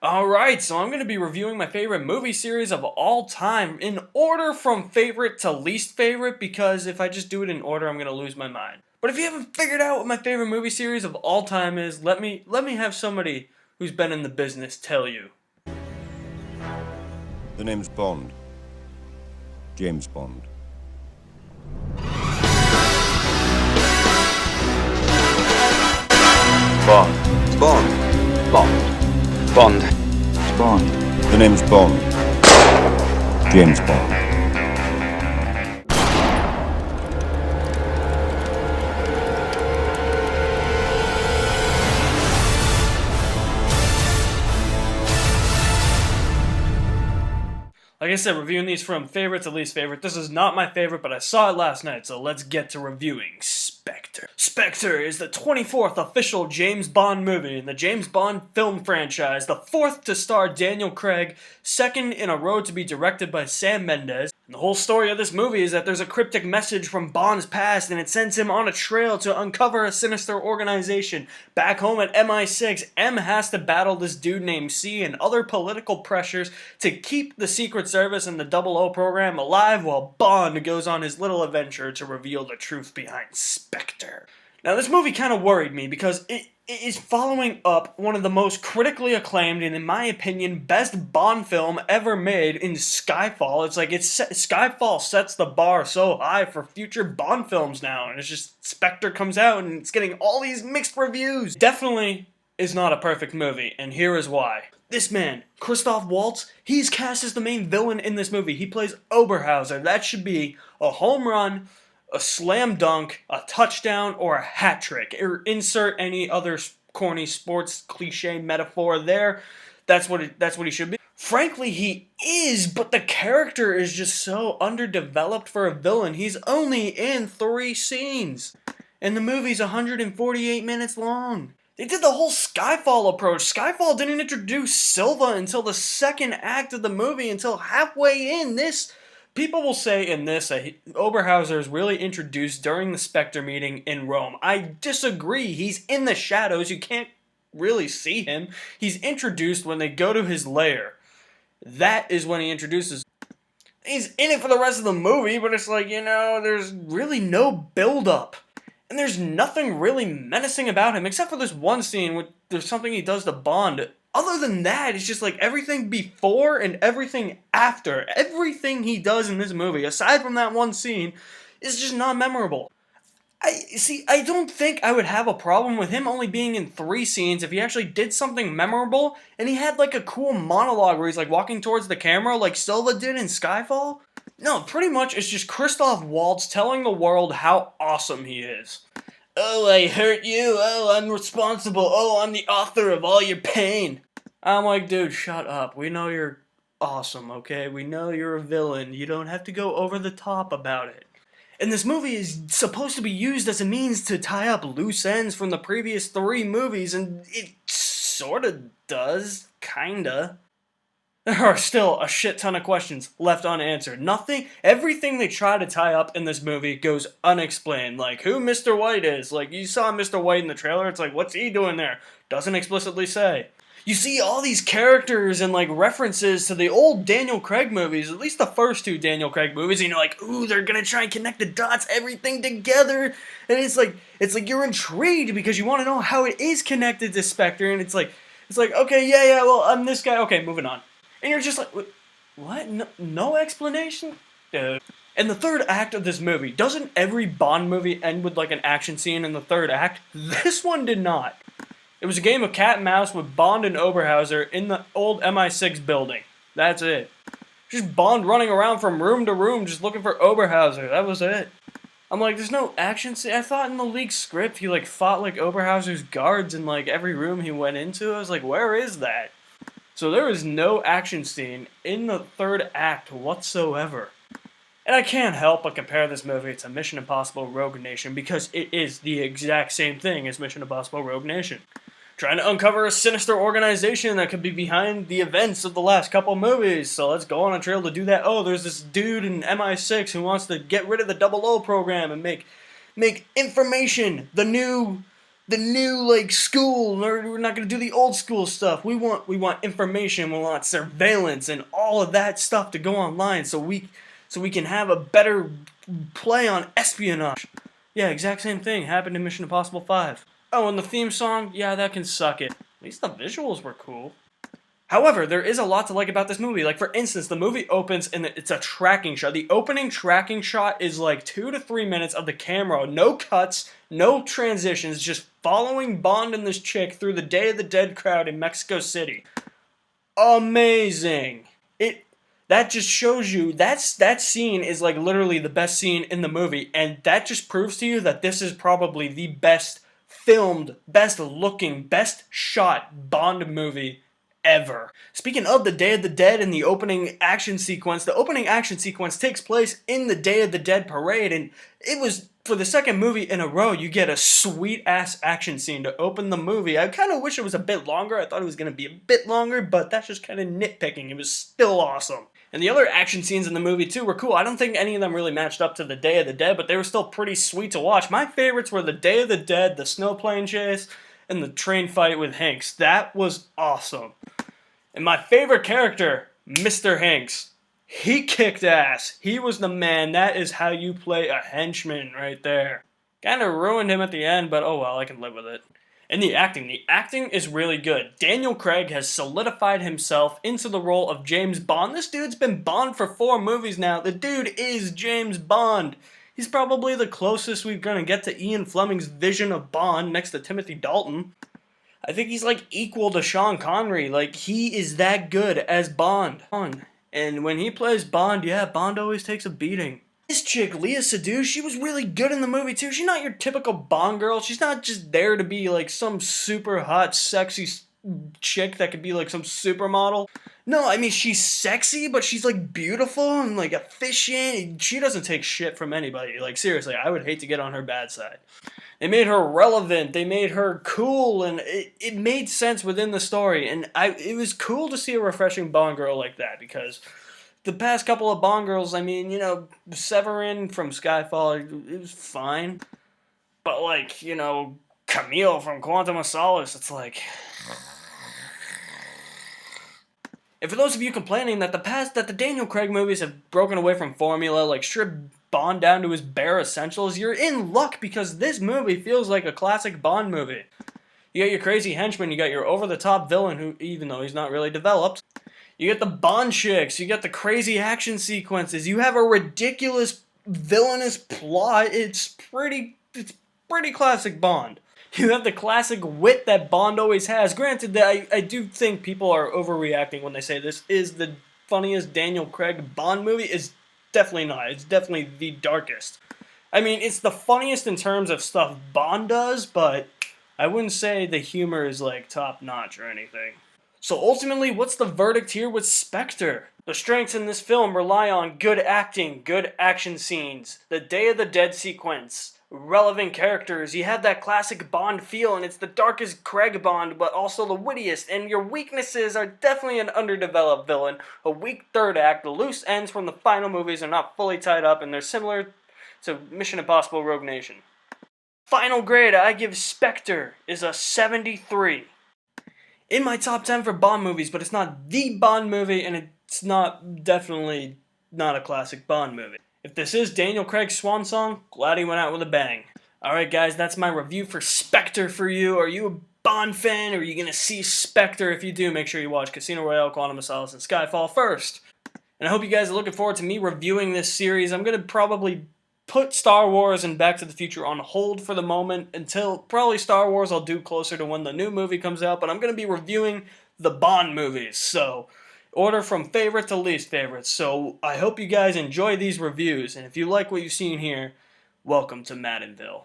Alright, so I'm going to be reviewing my favorite movie series of all time in order from favorite to least favorite, because if I just do it in order, I'm going to lose my mind. But if you haven't figured out what my favorite movie series of all time is, let me have somebody who's been in the business tell you. The name's Bond. James Bond. Bond. Bond. Bond. Bond. It's Bond. The name's Bond. James Bond. Like I said, reviewing these from favorite to least favorite. This is not my favorite, but I saw it last night, so let's get to reviewing SPECTRE. SPECTRE is the 24th official James Bond movie in the James Bond film franchise, the 4th to star Daniel Craig, 2nd in a row to be directed by Sam Mendes. And the whole story of this movie is that there's a cryptic message from Bond's past, and it sends him on a trail to uncover a sinister organization. Back home at MI6, M has to battle this dude named C and other political pressures to keep the Secret Service and the 00 program alive, while Bond goes on his little adventure to reveal the truth behind SPECTRE. Now, this movie kind of worried me because it is following up one of the most critically acclaimed and, in my opinion, best Bond film ever made in Skyfall. Skyfall sets the bar so high for future Bond films now, and it's just SPECTRE comes out and it's getting all these mixed reviews. Definitely is not a perfect movie, and here is why. This man, Christoph Waltz, he's cast as the main villain in this movie. He plays Oberhauser. That should be a home run, a slam dunk, a touchdown, or a hat trick. Or insert any other corny sports cliche metaphor there. That's what he should be. Frankly, he is, but the character is just so underdeveloped for a villain. He's only in 3 scenes, and the movie's 148 minutes long. They did the whole Skyfall approach. Skyfall didn't introduce Silva until the 2nd act of the movie, until halfway in. People will say in this that Oberhauser is really introduced during the SPECTRE meeting in Rome. I disagree. He's in the shadows. You can't really see him. He's introduced when they go to his lair. That is when he introduces. He's in it for the rest of the movie, but it's like, there's really no build-up. And there's nothing really menacing about him, except for this one scene where there's something he does to Bond. Other than that, it's just like everything before and everything after. Everything he does in this movie, aside from that one scene, is just not memorable. I don't think I would have a problem with him only being in 3 scenes if he actually did something memorable, and he had like a cool monologue where he's like walking towards the camera like Silva did in Skyfall. No, pretty much it's just Christoph Waltz telling the world how awesome he is. Oh, I hurt you. Oh, I'm responsible. Oh, I'm the author of all your pain. I'm like, dude, shut up. We know you're awesome, okay? We know you're a villain. You don't have to go over the top about it. And this movie is supposed to be used as a means to tie up loose ends from the previous 3 movies, and it sorta does, kinda. There are still a shit ton of questions left unanswered. Everything they try to tie up in this movie goes unexplained. Like, who Mr. White is. Like, you saw Mr. White in the trailer, it's like, what's he doing there? Doesn't explicitly say. You see all these characters and, like, references to the old Daniel Craig movies, at least the first 2 Daniel Craig movies, and you're like, ooh, they're gonna try and connect the dots, everything together, and it's like you're intrigued because you want to know how it is connected to SPECTRE, and it's like, okay, yeah, well, I'm this guy, okay, moving on. And you're just like, what? No explanation? Dude. In the 3rd act of this movie, doesn't every Bond movie end with like an action scene in the 3rd act? This one did not. It was a game of cat and mouse with Bond and Oberhauser in the old MI6 building. That's it. Just Bond running around from room to room just looking for Oberhauser. That was it. I'm like, there's no action scene. I thought in the leaked script he like fought like Oberhauser's guards in like every room he went into. I was like, where is that? So there is no action scene in the 3rd act whatsoever. And I can't help but compare this movie to Mission Impossible Rogue Nation because it is the exact same thing as Mission Impossible Rogue Nation. Trying to uncover a sinister organization that could be behind the events of the last couple movies. So let's go on a trail to do that. Oh, there's this dude in MI6 who wants to get rid of the 00 program and make information the the new like school. We're not gonna do the old school stuff. We want information. We want surveillance and all of that stuff to go online, so we can have a better play on espionage. Yeah, exact same thing happened in Mission Impossible 5. Oh, and the theme song, yeah, that can suck it. At least the visuals were cool. However, there is a lot to like about this movie. Like, for instance, the movie opens and it's a tracking shot. The opening tracking shot is like 2 to 3 minutes of the camera. No cuts, no transitions, just following Bond and this chick through the Day of the Dead crowd in Mexico City. Amazing. That just shows you, that scene is like literally the best scene in the movie. And that just proves to you that this is probably the best filmed, best looking, best shot Bond movie ever. Speaking of the Day of the Dead and the opening action sequence, the opening action sequence takes place in the Day of the Dead parade, and it was, for the second movie in a row, you get a sweet ass action scene to open the movie. I kind of wish it was a bit longer. I thought it was going to be a bit longer, but that's just kind of nitpicking. It was still awesome. And the other action scenes in the movie too were cool. I don't think any of them really matched up to the Day of the Dead, but they were still pretty sweet to watch. My favorites were the Day of the Dead, the snowplane chase, and the train fight with Hanks. That was awesome. And my favorite character, Mr. Hanks. He kicked ass. He was the man. That is how you play a henchman right there. Kind of ruined him at the end, but oh well, I can live with it. And the acting is really good. Daniel Craig has solidified himself into the role of James Bond. This dude's been Bond for 4 movies now. The dude is James Bond. He's probably the closest we're gonna get to Ian Fleming's vision of Bond next to Timothy Dalton. I think he's like equal to Sean Connery. Like, he is that good as Bond. And when he plays Bond, yeah, Bond always takes a beating. This chick, Léa Seydoux, she was really good in the movie too. She's not your typical Bond girl. She's not just there to be like some super hot, sexy chick that could be like some supermodel. No, I mean, she's sexy, but she's like beautiful and like efficient. She doesn't take shit from anybody. Like, seriously, I would hate to get on her bad side. They made her relevant, they made her cool, and it made sense within the story. And it was cool to see a refreshing Bond girl like that, because the past couple of Bond girls, I mean, you know, Severin from Skyfall, it was fine. But like, you know, Camille from Quantum of Solace, it's like... And for those of you complaining that the Daniel Craig movies have broken away from formula, like stripped Bond down to his bare essentials, you're in luck, because this movie feels like a classic Bond movie. You got your crazy henchman, you got your over-the-top villain who, even though he's not really developed, you get the Bond chicks, you got the crazy action sequences, you have a ridiculous villainous plot. It's pretty classic Bond. You have the classic wit that Bond always has. Granted, that I do think people are overreacting when they say this is the funniest Daniel Craig Bond movie. It's definitely not. It's definitely the darkest. I mean, it's the funniest in terms of stuff Bond does, but I wouldn't say the humor is like top notch or anything. So ultimately, what's the verdict here with Spectre? The strengths in this film rely on good acting, good action scenes, the Day of the Dead sequence, relevant characters. You have that classic Bond feel, and it's the darkest Craig Bond, but also the wittiest. And your weaknesses are definitely an underdeveloped villain, a weak third act, the loose ends from the final movies are not fully tied up, and they're similar to Mission Impossible Rogue Nation. Final grade I give Spectre is a 73. In my top 10 for Bond movies, but it's not the Bond movie, and it's definitely not a classic Bond movie. If this is Daniel Craig's swan song, glad he went out with a bang. Alright guys, that's my review for Spectre for you. Are you a Bond fan, or are you gonna see Spectre? If you do, make sure you watch Casino Royale, Quantum of Solace, and Skyfall first. And I hope you guys are looking forward to me reviewing this series. I'm gonna probably put Star Wars and Back to the Future on hold for the moment until probably Star Wars I'll do closer to when the new movie comes out, but I'm gonna be reviewing the Bond movies, so order from favorite to least favorite. So I hope you guys enjoy these reviews, and if you like what you've seen here, welcome to Maddenville.